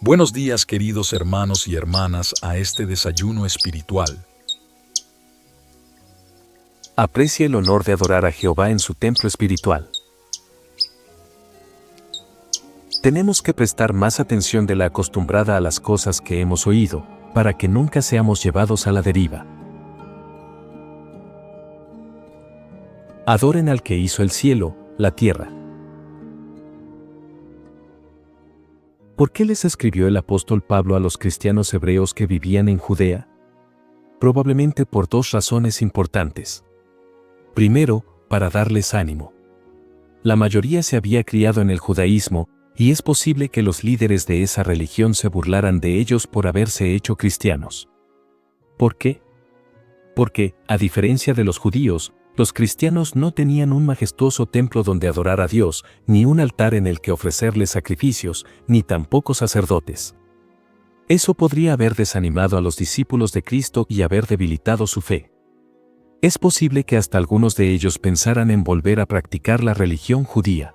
Buenos días, queridos hermanos y hermanas, a este desayuno espiritual. Aprecia el honor de adorar a Jehová en su templo espiritual. Tenemos que prestar más atención de la acostumbrada a las cosas que hemos oído, para que nunca seamos llevados a la deriva. Adoren al que hizo el cielo, la tierra. ¿Por qué les escribió el apóstol Pablo a los cristianos hebreos que vivían en Judea? Probablemente por dos razones importantes. Primero, para darles ánimo. La mayoría se había criado en el judaísmo, y es posible que los líderes de esa religión se burlaran de ellos por haberse hecho cristianos. ¿Por qué? Porque, a diferencia de los judíos, los cristianos no tenían un majestuoso templo donde adorar a Dios, ni un altar en el que ofrecerle sacrificios, ni tampoco sacerdotes. Eso podría haber desanimado a los discípulos de Cristo y haber debilitado su fe. Es posible que hasta algunos de ellos pensaran en volver a practicar la religión judía.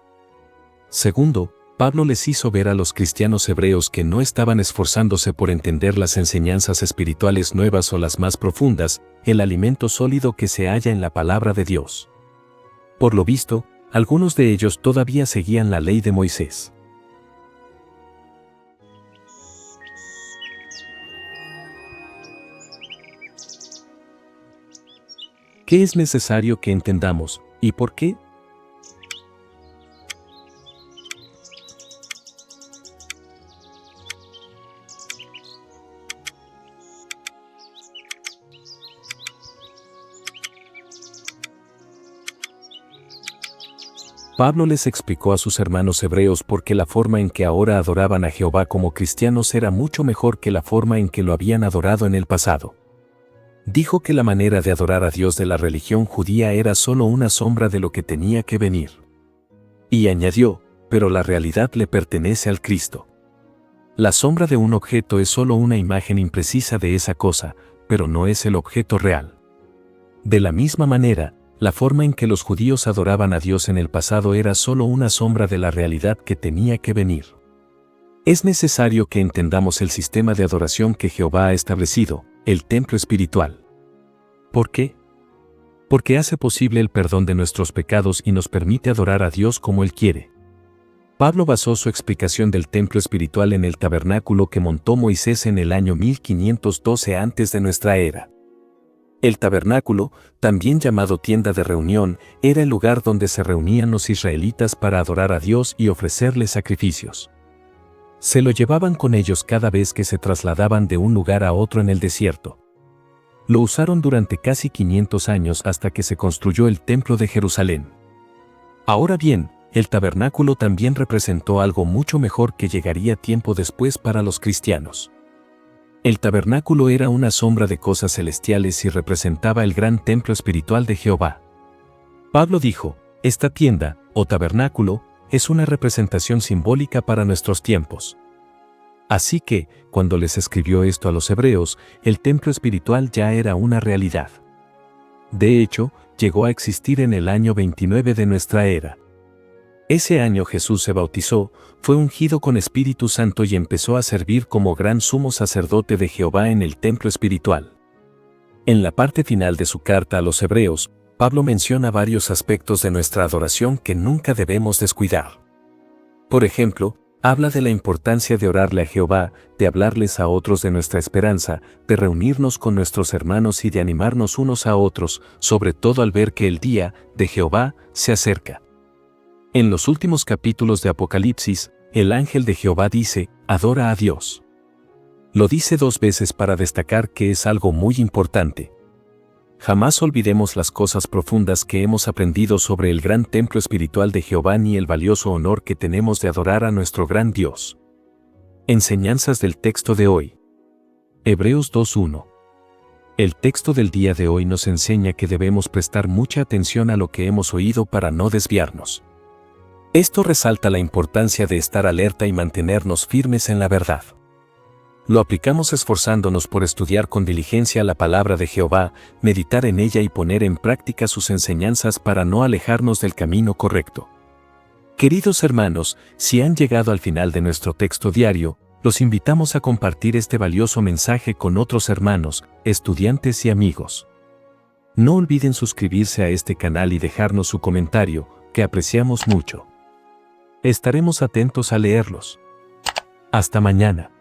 Segundo, Pablo les hizo ver a los cristianos hebreos que no estaban esforzándose por entender las enseñanzas espirituales nuevas o las más profundas, el alimento sólido que se halla en la palabra de Dios. Por lo visto, algunos de ellos todavía seguían la ley de Moisés. ¿Qué es necesario que entendamos, y por qué? Pablo les explicó a sus hermanos hebreos por qué la forma en que ahora adoraban a Jehová como cristianos era mucho mejor que la forma en que lo habían adorado en el pasado. Dijo que la manera de adorar a Dios de la religión judía era solo una sombra de lo que tenía que venir. Y añadió, pero la realidad le pertenece al Cristo. La sombra de un objeto es solo una imagen imprecisa de esa cosa, pero no es el objeto real. De la misma manera, la forma en que los judíos adoraban a Dios en el pasado era solo una sombra de la realidad que tenía que venir. Es necesario que entendamos el sistema de adoración que Jehová ha establecido, el templo espiritual. ¿Por qué? Porque hace posible el perdón de nuestros pecados y nos permite adorar a Dios como Él quiere. Pablo basó su explicación del templo espiritual en el tabernáculo que montó Moisés en el año 1512 antes de nuestra era. El tabernáculo, también llamado tienda de reunión, era el lugar donde se reunían los israelitas para adorar a Dios y ofrecerle sacrificios. Se lo llevaban con ellos cada vez que se trasladaban de un lugar a otro en el desierto. Lo usaron durante casi 500 años hasta que se construyó el Templo de Jerusalén. Ahora bien, el tabernáculo también representó algo mucho mejor que llegaría tiempo después para los cristianos. El tabernáculo era una sombra de cosas celestiales y representaba el gran templo espiritual de Jehová. Pablo dijo, esta tienda, o tabernáculo, es una representación simbólica para nuestros tiempos. Así que, cuando les escribió esto a los hebreos, el templo espiritual ya era una realidad. De hecho, llegó a existir en el año 29 de nuestra era. Ese año Jesús se bautizó, fue ungido con Espíritu Santo y empezó a servir como gran sumo sacerdote de Jehová en el templo espiritual. En la parte final de su carta a los hebreos, Pablo menciona varios aspectos de nuestra adoración que nunca debemos descuidar. Por ejemplo, habla de la importancia de orarle a Jehová, de hablarles a otros de nuestra esperanza, de reunirnos con nuestros hermanos y de animarnos unos a otros, sobre todo al ver que el día de Jehová se acerca. En los últimos capítulos de Apocalipsis, el ángel de Jehová dice, adora a Dios. Lo dice 2 veces para destacar que es algo muy importante. Jamás olvidemos las cosas profundas que hemos aprendido sobre el gran templo espiritual de Jehová ni el valioso honor que tenemos de adorar a nuestro gran Dios. Enseñanzas del texto de hoy. Hebreos 2:1. El texto del día de hoy nos enseña que debemos prestar mucha atención a lo que hemos oído para no desviarnos. Esto resalta la importancia de estar alerta y mantenernos firmes en la verdad. Lo aplicamos esforzándonos por estudiar con diligencia la palabra de Jehová, meditar en ella y poner en práctica sus enseñanzas para no alejarnos del camino correcto. Queridos hermanos, si han llegado al final de nuestro texto diario, Los invitamos a compartir este valioso mensaje con otros hermanos, estudiantes y amigos. No olviden suscribirse a este canal y dejarnos su comentario, que apreciamos mucho. Estaremos atentos a leerlos. Hasta mañana.